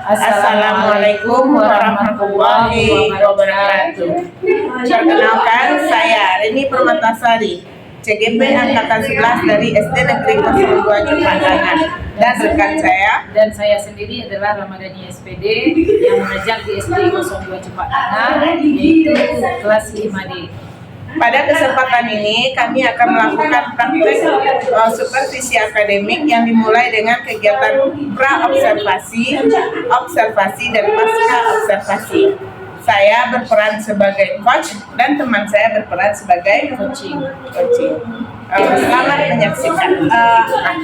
Assalamualaikum warahmatullahi wabarakatuh. Perkenalkan, saya Reni Permatasari, CGP Angkatan 11 dari SD Negeri 02 Jepandangan. Dan rekan saya dan saya sendiri adalah Ramadhani SPD yang mengajar di SD 02 Jepandangan, yaitu kelas 5D. Pada kesempatan ini kami akan melakukan praktek supervisi akademik yang dimulai dengan kegiatan pra-observasi, observasi, dan pasca observasi. Saya berperan sebagai coach dan teman saya berperan sebagai coaching. Selamat menyaksikan.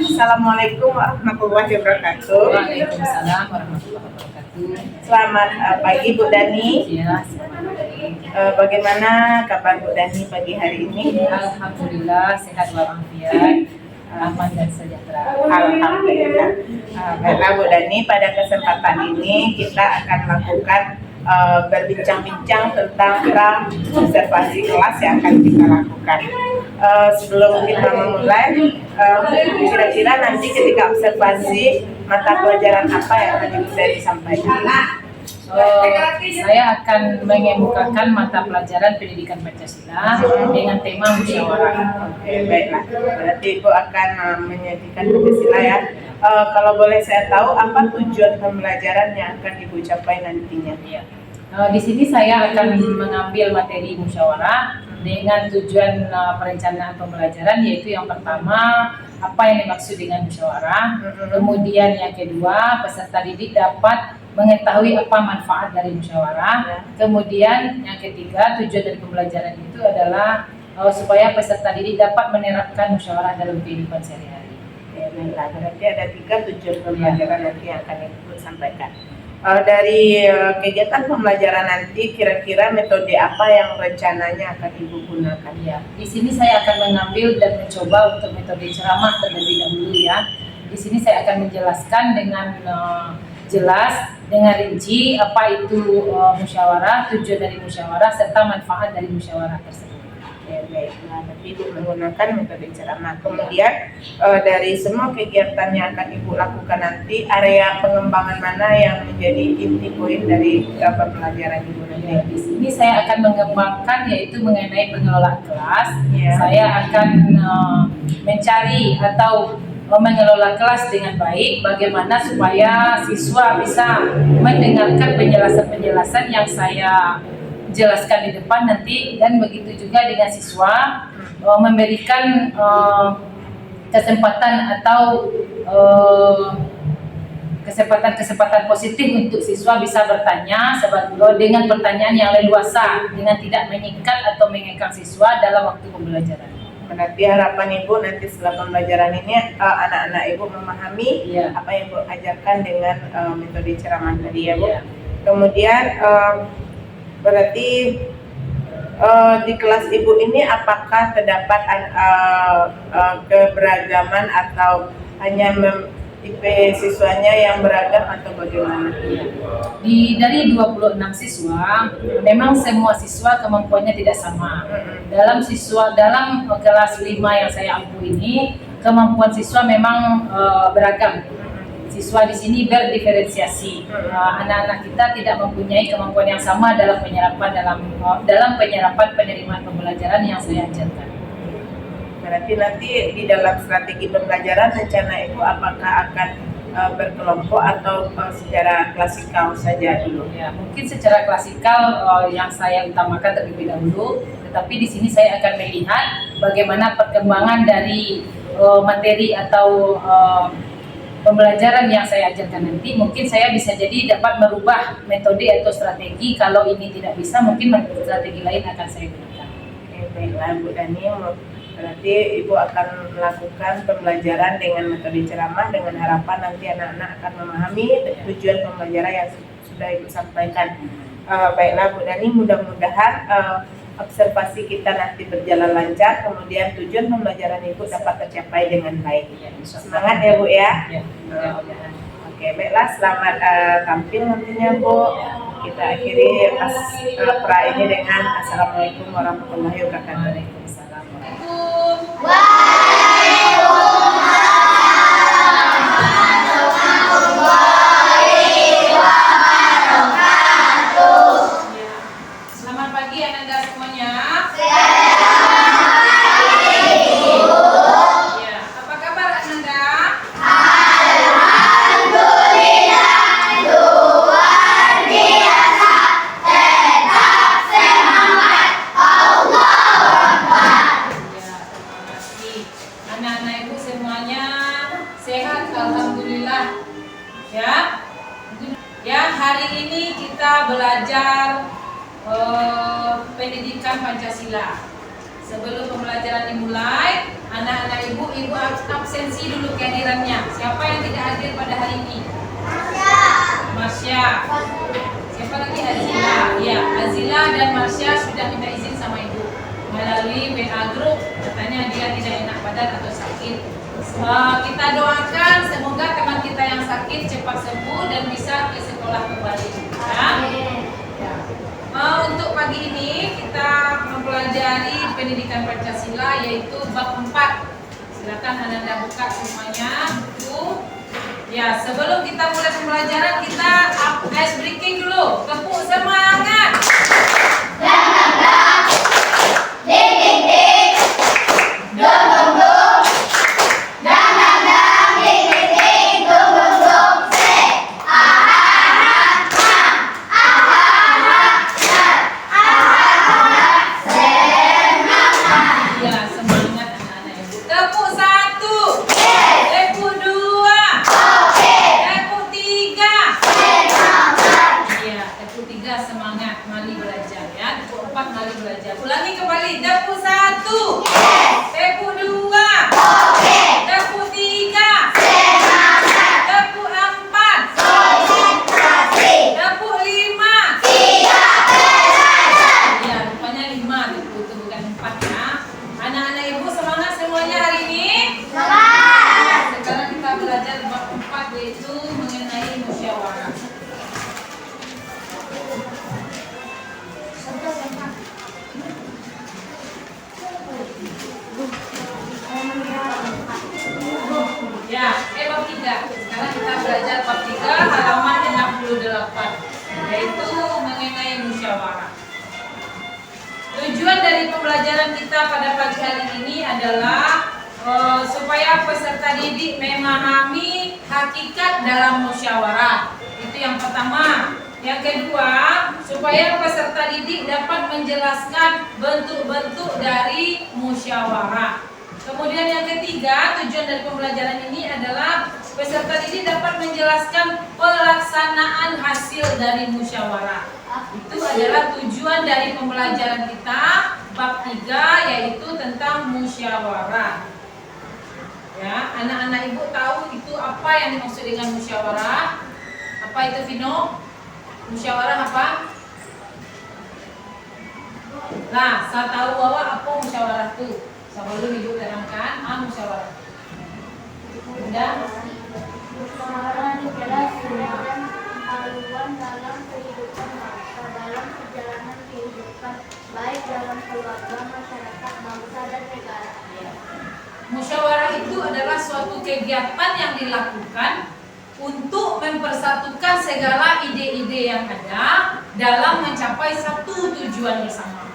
Assalamualaikum warahmatullahi wabarakatuh. Waalaikumsalam warahmatullahi wabarakatuh. Selamat pagi Bu Dani. Ya, selamat pagi. Bagaimana kabar Bu Dani pagi hari ini? Alhamdulillah sehat walafiat, aman dan sejahtera. Alhamdulillah. Baiklah Bu Dani, pada kesempatan ini kita akan melakukan berbincang-bincang tentang observasi kelas yang akan kita lakukan. Sebelum kita memulai, kira-kira nanti ketika observasi mata pelajaran apa yang akan bisa disampaikan? Saya akan mengemukakan mata pelajaran pendidikan Pancasila dengan tema musyawarah. Oke, baiklah. Berarti Ibu akan menyajikan Pancasila ya. Kalau boleh saya tahu, apa tujuan pembelajaran yang akan Ibu capai nantinya? Ya. Di sini saya akan mengambil materi musyawarah dengan tujuan perencanaan pembelajaran, yaitu yang pertama, apa yang dimaksud dengan musyawarah. Kemudian yang kedua, peserta didik dapat mengetahui apa manfaat dari musyawarah. Kemudian yang ketiga, tujuan dari pembelajaran itu adalah supaya peserta didik dapat menerapkan musyawarah dalam kehidupan sehari-hari. Berarti ada 3 tujuan pembelajaran nanti yang akan Ibu sampaikan. Dari kegiatan pembelajaran nanti, kira-kira metode apa yang rencananya akan Ibu gunakan? Ya, di sini saya akan mengambil dan mencoba untuk metode ceramah terlebih dahulu ya. Di sini saya akan menjelaskan dengan jelas, dengan rinci apa itu musyawarah, tujuan dari musyawarah, serta manfaat dari musyawarah tersebut. Baiklah, nanti Ibu menggunakan metode ceramah. Kemudian dari semua kegiatan yang akan Ibu lakukan nanti, area pengembangan mana yang menjadi inti poin dari pembelajaran Ibu nanti? Di sini saya akan mengembangkan yaitu mengenai pengelolaan kelas. Saya akan mencari atau mengelola kelas dengan baik, bagaimana supaya siswa bisa mendengarkan penjelasan-penjelasan yang saya jelaskan di depan nanti, dan begitu juga dengan siswa memberikan kesempatan atau kesempatan positif untuk siswa bisa bertanya dengan pertanyaan yang leluasa, dengan tidak menyikat atau mengekang siswa dalam waktu pembelajaran. Berarti harapan Ibu nanti setelah pembelajaran ini anak-anak Ibu memahami apa yang Ibu ajarkan dengan metode ceramah tadi ya Bu. Kemudian berarti di kelas Ibu ini apakah terdapat keberagaman atau hanya tipe siswanya yang beragam atau bagaimana? Dari 26 siswa, memang semua siswa kemampuannya tidak sama. Dalam kelas 5 yang saya ampu ini, kemampuan siswa memang beragam. Siswa di sini berdiferensiasi. Anak-anak kita tidak mempunyai kemampuan yang sama dalam penyerapan penerimaan pembelajaran yang saya ajarkan. Berarti nanti di dalam strategi pembelajaran rencana Ibu apakah akan berkelompok atau secara klasikal saja dulu? Ya, mungkin secara klasikal yang saya utamakan terlebih dahulu, tetapi di sini saya akan melihat bagaimana perkembangan dari materi atau pembelajaran yang saya ajarkan nanti. Mungkin saya bisa jadi dapat merubah metode atau strategi. Kalau ini tidak bisa, mungkin strategi lain akan saya gunakan. Baiklah Bu Dani, berarti Ibu akan melakukan pembelajaran dengan metode ceramah dengan harapan nanti anak-anak akan memahami tujuan pembelajaran yang sudah Ibu sampaikan. Baiklah Bu Dani, mudah-mudahan observasi kita nanti berjalan lancar, kemudian tujuan pembelajaran Ibu dapat tercapai dengan baik. Semangat ya Bu ya. Oke, baiklah, selamat tampil nantinya Bu. Kita akhiri pra ini dengan Assalamualaikum warahmatullahi wabarakatuh. Waalaikumsalam warahmatullahi wabarakatuh. Alhamdulillah. Ya, hari ini kita belajar pendidikan Pancasila. Sebelum pembelajaran dimulai, anak-anak ibu absensi dulu kehadirannya. Siapa yang tidak hadir pada hari ini? Marsya. Siapa lagi? Azila. Ya, Azila dan Marsya sudah minta izin sama ibu melalui WA group. Katanya dia tidak enak badan atau sakit. Kita doakan semoga teman kita yang sakit cepat sembuh dan bisa ke sekolah kembali. Untuk pagi ini kita mempelajari pendidikan Pancasila yaitu bab 4. Silakan Anda buka semuanya buku. Ya, sebelum kita mulai pembelajaran kita ice breaking dulu. Tepuk semangat. Bab 3. Sekarang kita belajar bab 3 halaman 68, yaitu mengenai musyawarah. Tujuan dari pembelajaran kita pada pagi hari ini adalah supaya peserta didik memahami hakikat dalam musyawarah. Itu yang pertama. Yang kedua, supaya peserta didik dapat menjelaskan bentuk-bentuk dari musyawarah. Kemudian yang ketiga, tujuan dari pembelajaran ini adalah peserta didik dapat menjelaskan pelaksanaan hasil dari musyawarah. Itu adalah tujuan dari pembelajaran kita bab 3, yaitu tentang musyawarah. Ya, anak-anak ibu tahu itu apa yang dimaksud dengan musyawarah? Apa itu, Vino? Musyawarah apa? Nah, saya tahu bahwa apa musyawarah itu. Sebelum ibu terangkan, musyawarah. Bunda? Musyawarah adalah semacam haluan dalam kehidupan bangsa, dalam perjalanan kehidupan, baik dalam keluarga, masyarakat, bangsa, dan negara. Musyawarah itu adalah suatu kegiatan yang dilakukan untuk mempersatukan segala ide-ide yang ada dalam mencapai satu tujuan bersama.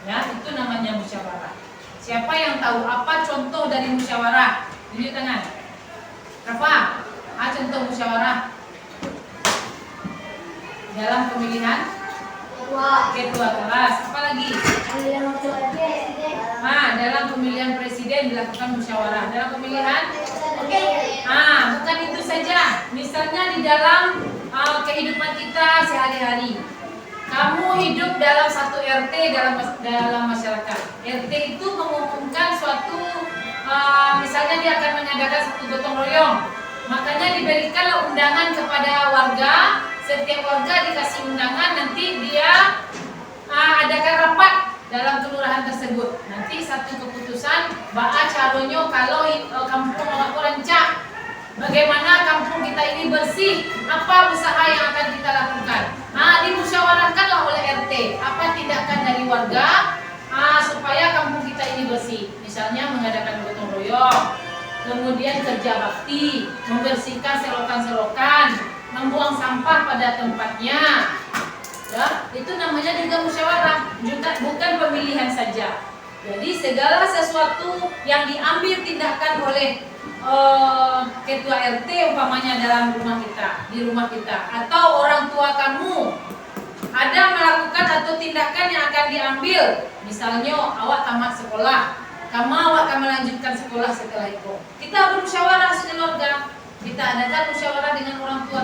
Ya, itu namanya musyawarah. Siapa yang tahu apa contoh dari musyawarah? Tunjuk tangan. Rafa, contoh musyawarah dalam pemilihan ketua kelas. Apa lagi? Dalam pemilihan presiden dilakukan musyawarah. Dalam pemilihan? Bukan itu saja. Misalnya di dalam kehidupan kita sehari-hari. Kamu hidup dalam satu RT dalam masyarakat. RT itu mengumumkan suatu, misalnya dia akan mengadakan satu gotong royong. Makanya diberikanlah undangan kepada warga. Setiap warga dikasih undangan, nanti dia adakan rapat dalam kelurahan tersebut. Nanti satu keputusan, caronyo kalau kampung awak rancak. Bagaimana kampung kita ini bersih, apa usaha yang akan kita lakukan. Dimusyawarahkanlah oleh RT, apa tindakan dari warga supaya kampung kita ini bersih. Misalnya mengadakan gotong royong, kemudian kerja bakti, membersihkan selokan-selokan, membuang sampah pada tempatnya. Ya, itu namanya juga musyawarah, bukan pemilihan saja. Jadi segala sesuatu yang diambil tindakan oleh ketua RT umpamanya dalam rumah kita, di rumah kita, atau orang tua kamu ada melakukan atau tindakan yang akan diambil, misalnya awak tamat sekolah, awak akan melanjutkan sekolah setelah itu, kita bermusyawarah sekeluarga. kita adakan musyawarah dengan orang tua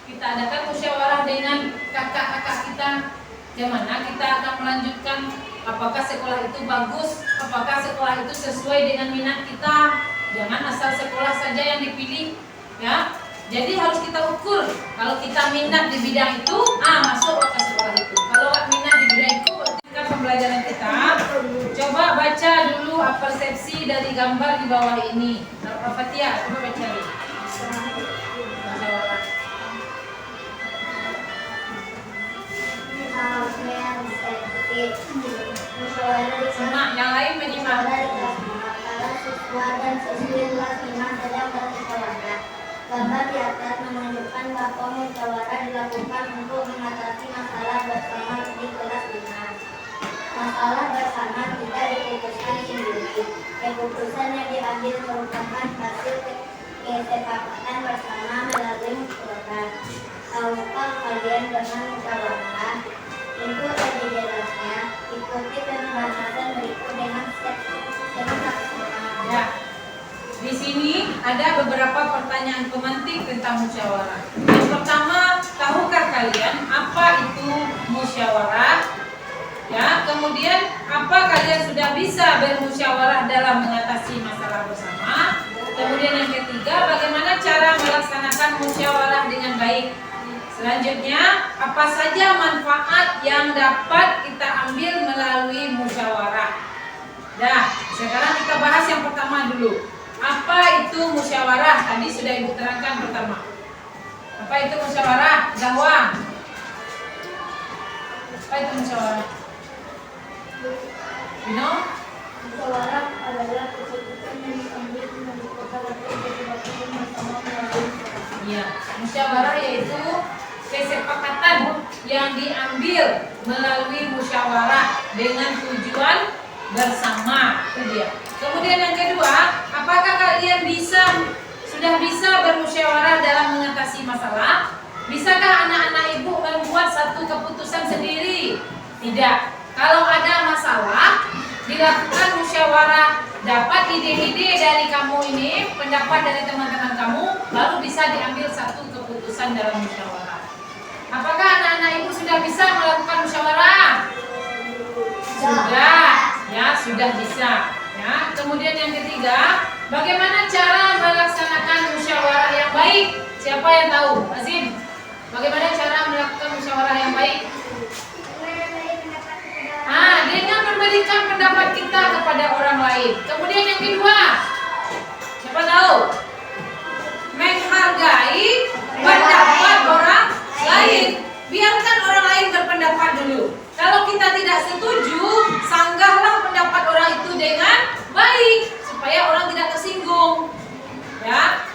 kita adakan musyawarah dengan kakak-kakak kita. Bagaimana kita akan melanjutkan, apakah sekolah itu bagus, apakah sekolah itu sesuai dengan minat kita. Jangan asal sekolah saja yang dipilih, ya. Jadi harus kita ukur. Kalau kita minat di bidang itu, masuk ke sekolah itu. Kalau nggak minat di bidang itu, ketika pembelajaran kita, coba baca dulu persepsi dari gambar di bawah ini. Fatia, coba baca dulu. Musyawarah. Semak, yang lain menyimak. Para siswa dan siswi kelas 5 sedang bermusyawarah. Gambar di atas menunjukkan bahwa musyawarah dilakukan untuk mengatasi masalah bersama di kelas 5. Masalah bersama tidak diputuskan sendiri. Keputusan yang diambil merupakan hasil kesepakatan bersama melalui musyawarah. Tahukah kalian dengan musyawarah? Untuk lebih jelasnya, ikuti pembahasan berikut dengan Ya, di sini ada beberapa pertanyaan pemantik tentang musyawarah. Yang pertama, tahukah kalian apa itu musyawarah? Ya, kemudian apa kalian sudah bisa bermusyawarah dalam mengatasi masalah bersama? Kemudian yang ketiga, bagaimana cara melaksanakan musyawarah dengan baik? Selanjutnya, apa saja manfaat yang dapat kita ambil melalui musyawarah? Nah, sekarang kita bahas yang pertama dulu. Apa itu musyawarah? Tadi sudah Ibu terangkan pertama. Apa itu musyawarah? Zahwa. Apa itu musyawarah? Bino? musyawarah adalah keputusan yang diambil menurut kesepakatan bersama melalui Iya, musyawarah yaitu kesepakatan yang diambil melalui musyawarah dengan tujuan bersama. Itu dia. Kemudian yang kedua, apakah kalian sudah bisa bermusyawarah dalam mengatasi masalah? Bisakah anak-anak ibu membuat satu keputusan sendiri? Tidak. Kalau ada masalah, dilakukan musyawarah, dapat ide-ide dari kamu ini, pendapat dari teman-teman kamu, baru bisa diambil satu keputusan dalam musyawarah. Apakah anak-anak ibu sudah bisa melakukan musyawarah? Sudah, ya sudah bisa. Ya, kemudian yang ketiga, bagaimana cara melaksanakan musyawarah yang baik? Siapa yang tahu? Azim, bagaimana cara melakukan musyawarah yang baik? Dengan memberikan pendapat kita kepada orang lain. Kemudian yang kedua, siapa tahu? Menghargai pendapat orang lain. Biarkan orang lain berpendapat dulu. Kalau kita tidak setuju, sanggahlah pendapat orang itu dengan baik supaya orang tidak tersinggung. Ya,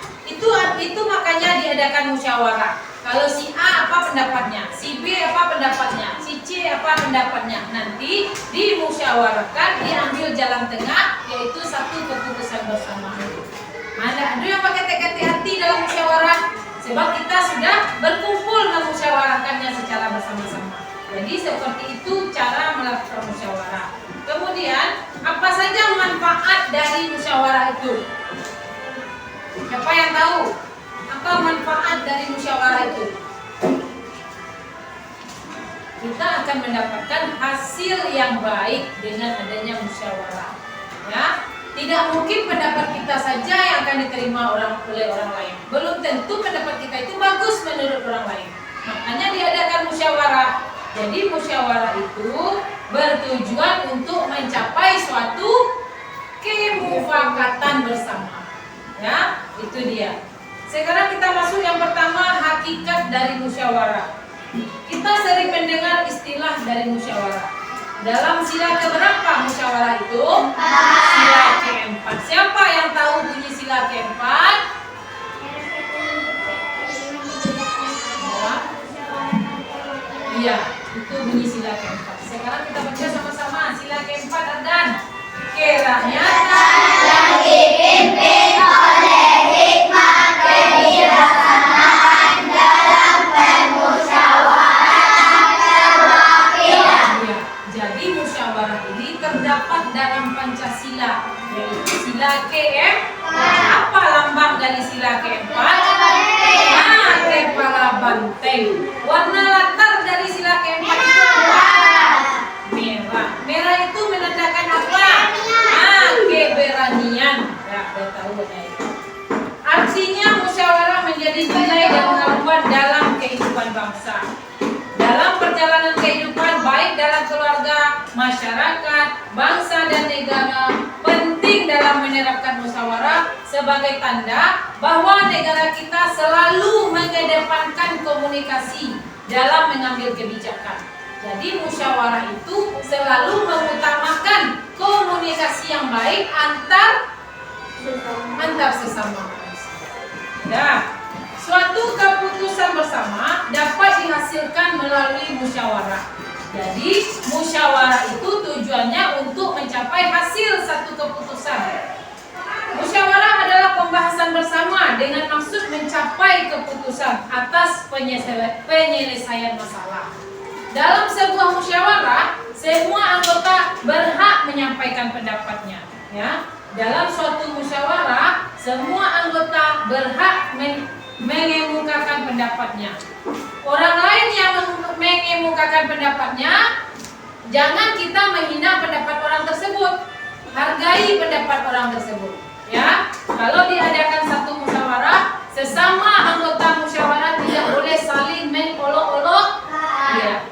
itu makanya diadakan musyawarah. Kalau si A apa pendapatnya, si B apa pendapatnya, si C apa pendapatnya, nanti dimusyawarahkan, diambil jalan tengah, yaitu satu keputusan bersama. Ada yang pakai tekad hati dalam musyawarah, sebab kita sudah berkumpul memusyawarahkannya secara bersama-sama. Jadi seperti itu cara melakukan musyawarah. Kemudian apa saja manfaat dari musyawarah itu? Siapa yang tahu? Apa manfaat dari musyawarah itu? Kita akan mendapatkan hasil yang baik dengan adanya musyawarah. Ya, tidak mungkin pendapat kita saja yang akan diterima oleh orang lain. Belum tentu pendapat kita itu bagus menurut orang lain. Makanya diadakan musyawarah. Jadi musyawarah itu bertujuan untuk mencapai suatu kemufakatan bersama. Ya, itu dia. Sekarang kita masuk yang pertama, hakikat dari musyawarah. Kita sering mendengar istilah dari musyawarah. Dalam sila keberapa musyawarah itu? Sila keempat. Siapa yang tahu bunyi sila keempat? Iya, itu bunyi sila keempat. Sekarang kita baca sama-sama sila keempat dan kerakyatan yang dipimpin oleh hikmah kebijaksanaan dalam permusyawaratan perwakilan. Ya, jadi musyawarah ini terdapat dalam Pancasila, yaitu sila keempat. Apa lambang dari sila keempat? banteng. Warna latar dari sila keempat itu apa? Merah. Merah itu menandakan apa? Keberanian. Ya, udah tahu ya itu. Artinya musyawarah menjadi nilai dan haluan dalam kehidupan bangsa. Dalam perjalanan kehidupan baik dalam keluarga, masyarakat, bangsa dan negara, penting dalam menerapkan musyawarah sebagai tanda bahwa negara kita selalu mengedepankan komunikasi dalam mengambil kebijakan. Jadi musyawarah itu selalu mengutamakan komunikasi yang baik antar sesama manusia. Nah, suatu keputusan bersama dapat dihasilkan melalui musyawarah. Jadi musyawarah itu tujuannya untuk mencapai hasil satu keputusan. Musyawarah adalah pembahasan bersama dengan maksud mencapai keputusan atas penyelesaian masalah. Dalam sebuah musyawarah, semua anggota berhak menyampaikan pendapatnya. Ya, dalam suatu musyawarah, semua anggota berhak mengemukakan pendapatnya. Orang lain yang mengemukakan pendapatnya, jangan kita menghina pendapat orang tersebut. Hargai pendapat orang tersebut. Ya, kalau diadakan satu musyawarah, sesama anggota musyawarah tidak boleh saling mengolok-olok. Ya.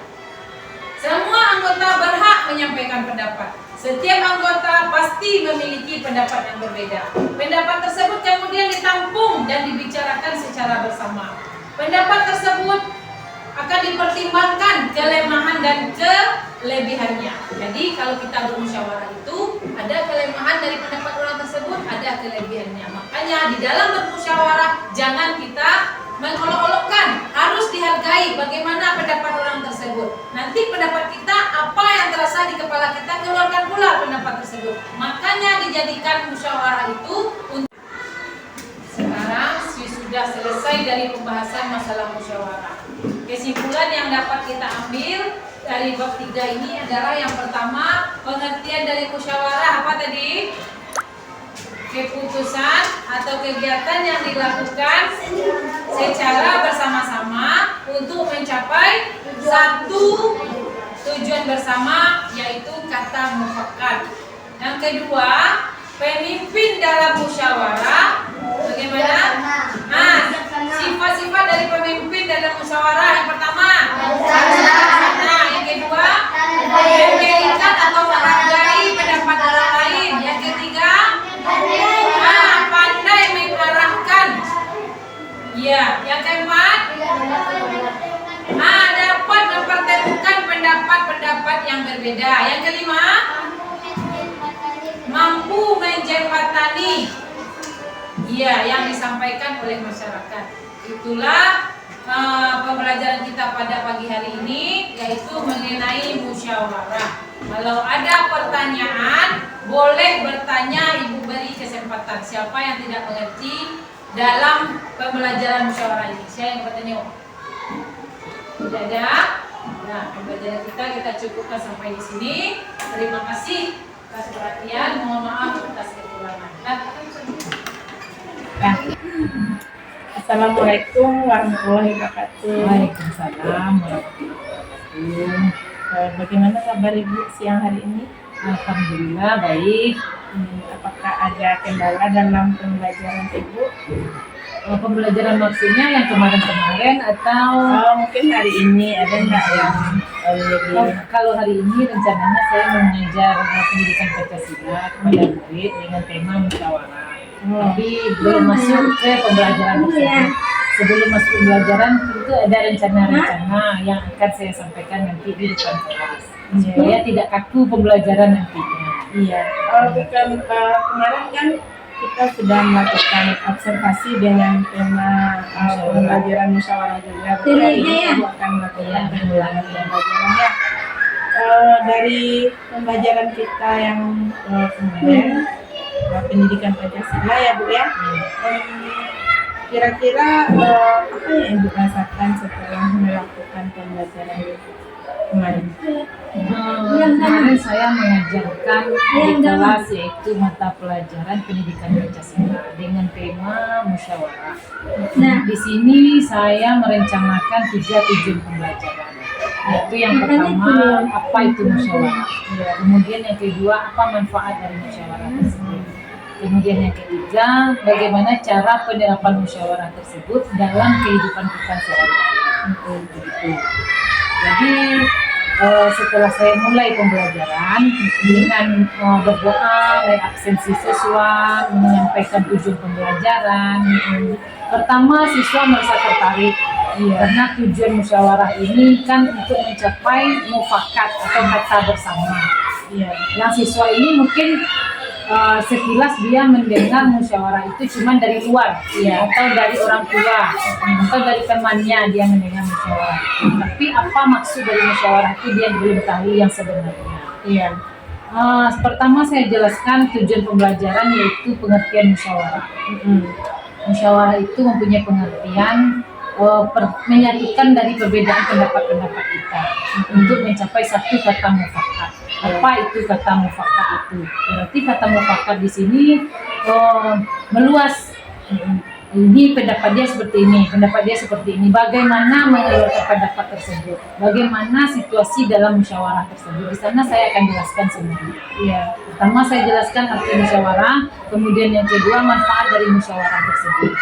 Semua anggota berhak menyampaikan pendapat. Setiap anggota pasti memiliki pendapat yang berbeda. Pendapat tersebut kemudian ditampung dan dibicarakan secara bersama. Pendapat tersebut akan dipertimbangkan kelemahan dan kelebihannya. Jadi kalau kita bermusyawarah itu ada kelemahan dari pendapat orang tersebut, ada kelebihannya. Makanya di dalam bermusyawarah jangan kita mengolok-olokkan, harus dihargai bagaimana pendapat orang tersebut. Nanti pendapat kita apa yang terasa di kepala kita, keluarkan pula pendapat tersebut. Makanya dijadikan musyawarah itu untuk. Sekarang sudah selesai dari pembahasan masalah musyawarah. Kesimpulan yang dapat kita ambil dari bab 3 ini adalah yang pertama, pengertian dari musyawarah apa tadi? Keputusan atau kegiatan yang dilakukan secara bersama-sama untuk mencapai satu tujuan bersama, yaitu kata mufakat. Yang kedua, pemimpin dalam musyawarah bagaimana? Sifat-sifat dari pemimpin dalam musyawarah yang pertama, yang kedua, memberikan atau menghargai pendapat orang lain. Yang ketiga, pandai mengarahkan. Ya, yang keempat, dapat mempertemukan pendapat-pendapat yang berbeda. Yang kelima, mampu menjembatani yang disampaikan oleh masyarakat. Itulah pembelajaran kita pada pagi hari ini, yaitu mengenai musyawarah. Kalau ada pertanyaan, boleh bertanya, Ibu beri kesempatan. Siapa yang tidak mengerti dalam pembelajaran musyawarah ini? Saya yang bertanya. Tidak ada? Nah, pembelajaran kita cukupkan sampai di sini. Terima kasih atas perhatian. Mohon maaf atas kekurangan. Assalamualaikum warahmatullahi wabarakatuh. Waalaikumsalam warahmatullahi wabarakatuh. Bagaimana kabar Ibu siang hari ini? Alhamdulillah baik. Apakah ada kendala dalam pembelajaran Ibu? Pembelajaran maksudnya yang kemarin-kemarin atau Mungkin hari ini ada nggak yang lebih? kalau hari ini rencananya saya mengajar pendidikan Pancasila kepada murid dengan tema musyawarah. Tapi belum masuk ke pembelajaran tersebut. Sebelum masuk pembelajaran tentu ada rencana-rencana yang akan saya sampaikan nanti di depan kelas supaya tidak kaku pembelajaran nantinya. Iya. Kemarin kan kita sudah melakukan observasi dengan tema pembelajaran musyawarah juga. Kita akan melakukan pembelajarannya. Dari pembelajaran kita yang kemarin pendidikan Pancasila ya Bu ya. Kira-kira apa yang Ibu rasakan setelah melakukan pembelajaran itu? Kemarin saya mengajarkan di kelas yaitu mata pelajaran pendidikan Pancasila dengan tema musyawarah. Di sini saya merencanakan 3 tujuan pembelajaran. Yaitu yang pertama, apa itu musyawarah. Kemudian yang kedua, apa manfaat dari musyawarah tersebut. Kemudian yang ketiga, bagaimana cara penerapan musyawarah tersebut dalam kehidupan kita sehari-hari. Jadi setelah saya mulai pembelajaran dengan berdoa, absen siswa, menyampaikan tujuan pembelajaran. Pertama, siswa merasa tertarik karena tujuan musyawarah ini kan untuk mencapai mufakat atau kata bersama. Yang siswa ini mungkin sekilas dia mendengar musyawarah itu cuma dari luar, atau dari orang tua, atau dari temannya dia mendengar musyawarah. Tapi apa maksud dari musyawarah itu dia belum tahu yang sebenarnya. Pertama saya jelaskan tujuan pembelajaran yaitu pengertian musyawarah. Musyawarah itu mempunyai pengertian menyatukan dari perbedaan pendapat-pendapat kita untuk mencapai satu kata mufakat. Apa itu kata mufakat itu? Berarti kata mufakat di sini meluas. Ini pendapat dia seperti ini, pendapat dia seperti ini. Bagaimana mengeluarkan pendapat tersebut? Bagaimana situasi dalam musyawarah tersebut? Di sana saya akan jelaskan semuanya. Pertama saya jelaskan arti musyawarah, kemudian yang kedua manfaat dari musyawarah tersebut.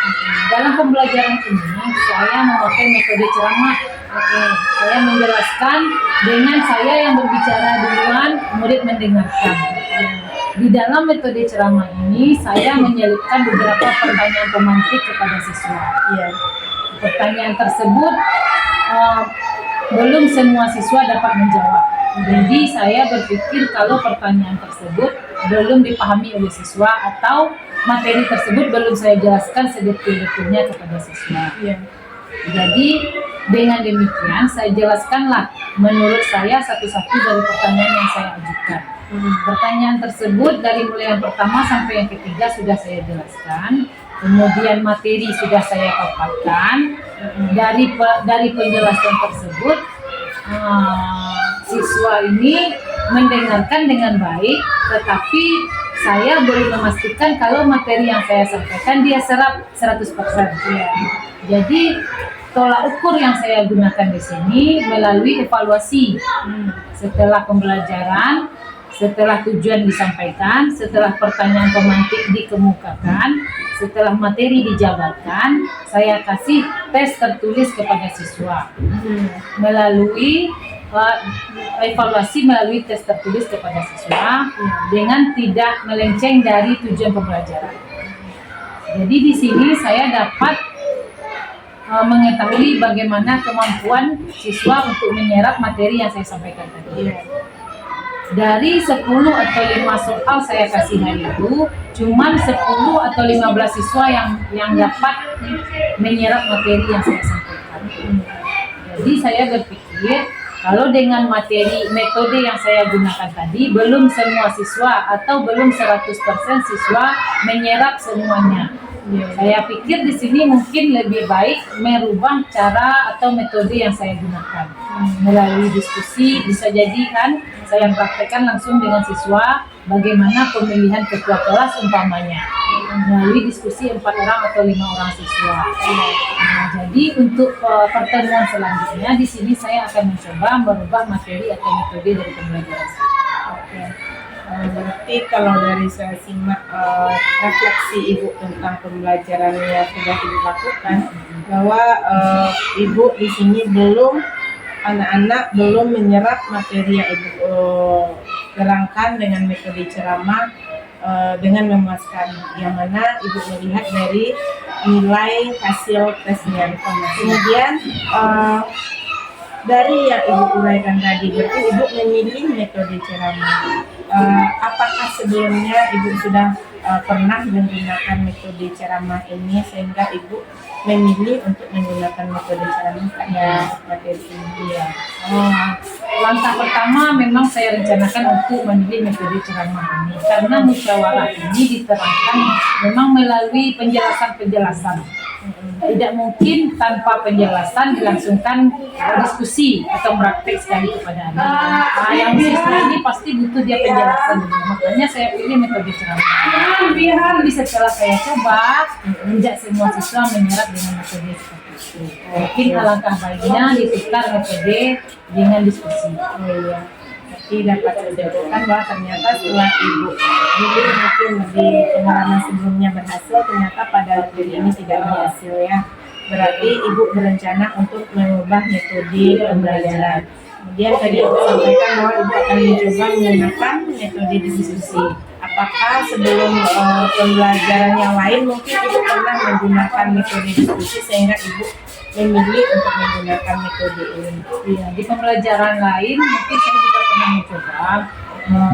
Dalam pembelajaran ini saya memakai metode ceramah. Saya menjelaskan dengan saya yang berbicara duluan, murid mendengarkan. Di dalam metode ceramah ini saya menyelipkan beberapa pertanyaan pemantik kepada siswa. Pertanyaan tersebut belum semua siswa dapat menjawab. Jadi saya berpikir kalau pertanyaan tersebut belum dipahami oleh siswa atau materi tersebut belum saya jelaskan sedetail-detailnya kepada siswa. Jadi dengan demikian saya jelaskanlah menurut saya satu-satu dari pertanyaan yang saya ajukan. Pertanyaan tersebut dari mulai yang pertama sampai yang ketiga sudah saya jelaskan. Kemudian materi sudah saya paparkan. Dari penjelasan tersebut siswa ini mendengarkan dengan baik, tetapi saya belum memastikan kalau materi yang saya sampaikan dia serap 100%. Jadi tolak ukur yang saya gunakan di sini melalui evaluasi setelah pembelajaran, setelah tujuan disampaikan, setelah pertanyaan pemantik dikemukakan, setelah materi dijabarkan, saya kasih tes tertulis kepada siswa melalui evaluasi melalui tes tertulis kepada siswa dengan tidak melenceng dari tujuan pembelajaran. Jadi di sini saya dapat mengetahui bagaimana kemampuan siswa untuk menyerap materi yang saya sampaikan tadi. Dari 10 atau 5 soal saya kasih hari itu, cuman 10 atau 15 siswa yang dapat menyerap materi yang saya sampaikan. Jadi saya berpikir kalau dengan materi metode yang saya gunakan tadi, belum semua siswa atau belum 100% siswa menyerap semuanya. Saya pikir di sini mungkin lebih baik merubah cara atau metode yang saya gunakan. Melalui diskusi bisa jadi kan saya praktekkan langsung dengan siswa bagaimana pemilihan ketua kelas umpamanya. Melalui diskusi 4 orang atau 5 orang siswa. Jadi untuk pertemuan selanjutnya di sini saya akan mencoba merubah materi atau metode dari pembelajaran saya. Berarti kalau dari saya simak refleksi Ibu tentang pembelajaran yang sudah Ibu lakukan, bahwa Ibu di sini anak-anak belum menyerap materi yang Ibu terangkan dengan metode ceramah dengan memuaskan, yang mana Ibu melihat dari nilai hasil tesnya. Kemudian dari yang Ibu uraikan tadi, berarti Ibu memilih metode ceramah. Apakah sebelumnya Ibu sudah pernah menggunakan metode ceramah ini sehingga Ibu memilih untuk menggunakan metode ceramah pada materi ini? Langkah pertama memang saya rencanakan untuk memilih metode ceramah ini karena musyawarah ini diterangkan memang melalui penjelasan-penjelasan. Tidak mungkin tanpa penjelasan dilangsungkan diskusi atau praktek sekali kepada anak. Nah, yang siswa ini pasti butuh dia penjelasan dulu. Makanya saya pilih metode ceramah. Tapi setelah saya coba, menjak semua siswa menyerap dengan metode seperti itu. Mungkin alangkah baiknya ditukar metode dengan diskusi. Oh iya. Berarti dapat disimpulkan bahwa ternyata setelah Ibu dulu mungkin di pengalaman sebelumnya berhasil, ternyata pada kali ini tidak berhasil ya. Berarti Ibu berencana untuk mengubah metode pembelajaran. Kemudian tadi Ibu sampaikan bahwa Ibu akan mencoba menggunakan metode diskusi. Apakah sebelum pembelajaran yang lain mungkin Ibu pernah menggunakan metode diskusi sehingga Ibu memilih untuk menggunakan metode ini? Iya, di pembelajaran lain mungkin saya juga pernah mencoba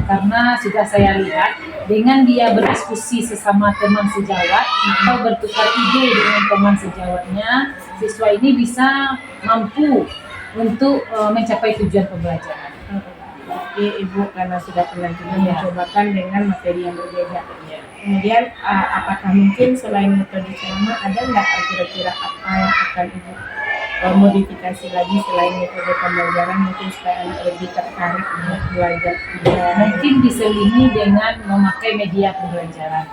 karena sudah saya lihat dengan dia berdiskusi sesama teman sejawat atau bertukar ide dengan teman sejawatnya, siswa ini bisa mampu untuk mencapai tujuan pembelajaran. Jadi Ibu karena sudah pernah juga mencobakan dengan materi yang berbeda. Kemudian apakah mungkin selain metode ceramah ada nggak kira-kira apa yang akan Ibu modifikasi lagi selain metode pembelajaran mungkin supaya anak lebih tertarik untuk belajar? Mungkin diselingi dengan memakai media pembelajaran.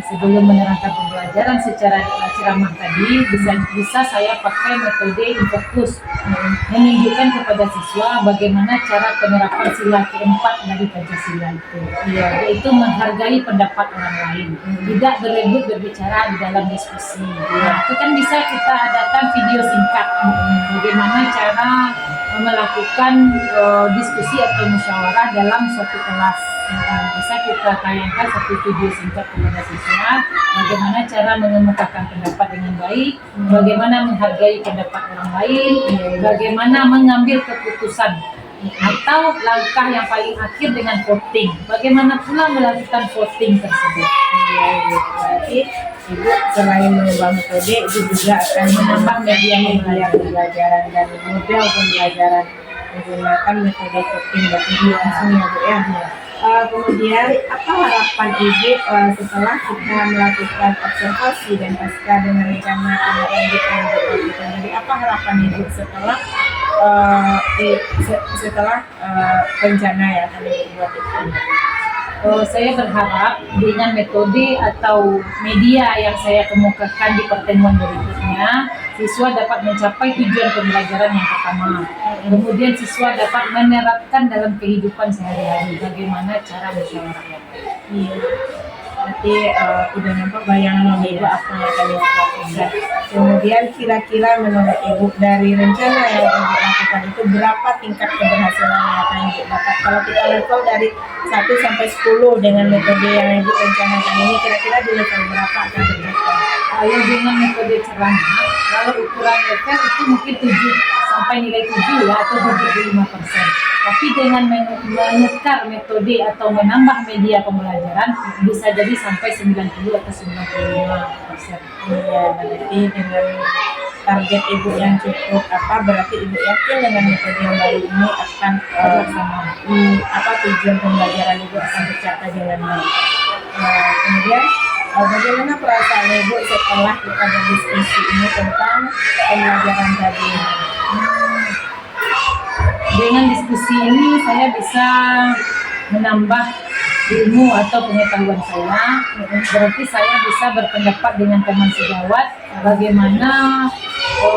Sebelum menerangkan pembelajaran secara ceramah tadi, bisa saya pakai metode infokus, menunjukkan kepada siswa bagaimana cara penerapan sila keempat dari Pancasila itu, yaitu menghargai pendapat orang lain, tidak berebut berbicara di dalam diskusi. Itu kan bisa kita adakan video singkat, bagaimana cara melakukan diskusi atau musyawarah dalam suatu kelas. Bisa kita tayangkan satu video singkat kepada siswa, bagaimana cara mengemukakan pendapat dengan baik, bagaimana menghargai pendapat orang lain, bagaimana mengambil keputusan atau langkah yang paling akhir dengan voting, bagaimana pula melakukan voting tersebut. Berarti Ibu selain mengubah metode, Ibu juga akan menambah media pembelajaran dan model pembelajaran menggunakan metode voting berarti langsung ya Bu ya. Kemudian apa harapan Ibu setelah kita melakukan observasi dan pasca dengan rencana lanjut yang dilakukan? Jadi apa harapan Ibu setelah rencana yang akan dibuat itu? Saya berharap dengan metode atau media yang saya kemukakan di pertemuan berikutnya, siswa dapat mencapai tujuan pembelajaran yang pertama. Kemudian siswa dapat menerapkan dalam kehidupan sehari-hari bagaimana cara musyawarah yang baik. Berarti udah nampak bayangan Ibu apa yang akan dilakukan. Kemudian kira-kira menurut Ibu dari rencana yang Ibu lakukan itu berapa tingkat keberhasilan yang akan Ibu dapat? Kalau kita level dari 1 sampai 10 dengan metode yang Ibu rencanakan ini, kira-kira di level berapa akan tercapai? Kalau dengan metode ceramah, kalau ukuran level itu mungkin 7 sampai nilai 7 ya, atau 75%. Tapi dengan menukar metode atau menambah media pembelajaran bisa jadi sampai 90 atau 95%. Iya, berarti dengan target Ibu yang cukup berarti Ibu yakin dengan metode yang baru ini akan tujuan pembelajaran Ibu akan tercapai dengan baik. Kemudian bagaimana perasaan Ibu setelah kita berdiskusi ini tentang pembelajaran tadi? Dengan diskusi ini saya bisa menambah ilmu atau pengetahuan saya. Berarti saya bisa berpendapat dengan teman sejawat bagaimana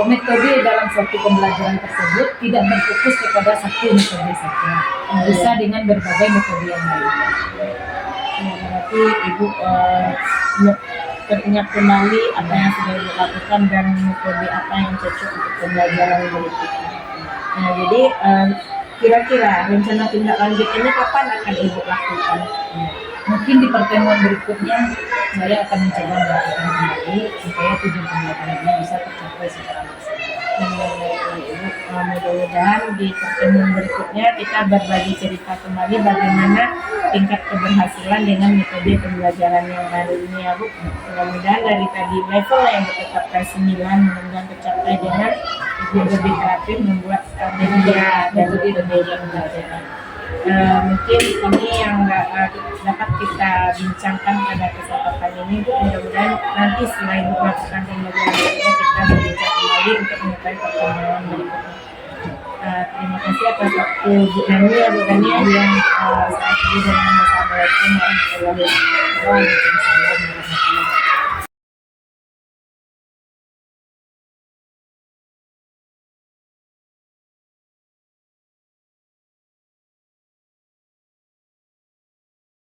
metode dalam suatu pembelajaran tersebut tidak berfokus kepada satu metode saja, bisa dengan berbagai metode yang lain. Berarti Ibu teringat kembali apa yang sudah Ibu lakukan dan metode apa yang cocok untuk pembelajaran berikutnya. Jadi kira-kira rencana tindak lanjut ini kapan akan Ibu lakukan? Mungkin di pertemuan berikutnya saya akan mencoba melakukan kembali supaya tujuan pembelajaran ini bisa tercapai secara maksimal. Ibu, mudah-mudahan di pertemuan berikutnya kita berbagi cerita kembali bagaimana tingkat keberhasilan dengan metode pembelajaran yang baru ini ya Bu. Mudah-mudahan dari tadi level yang ditetapkan 9 mudah-mudahan tercapai dengan Ibu lebih kreatif membuat media dan metode pembelajaran. Mungkin ini yang dapat kita bincangkan pada kesempatan ini. Mudah-mudahan nanti selain melakukan pembelajaran berikutnya kita berbincang kembali untuk mengetahui perkembangan berikutnya. Terima kasih atas waktu Bu Nani ya Bu Nani yang saat ini. Dan wassalamualaikum warahmatullahi wabarakatuh.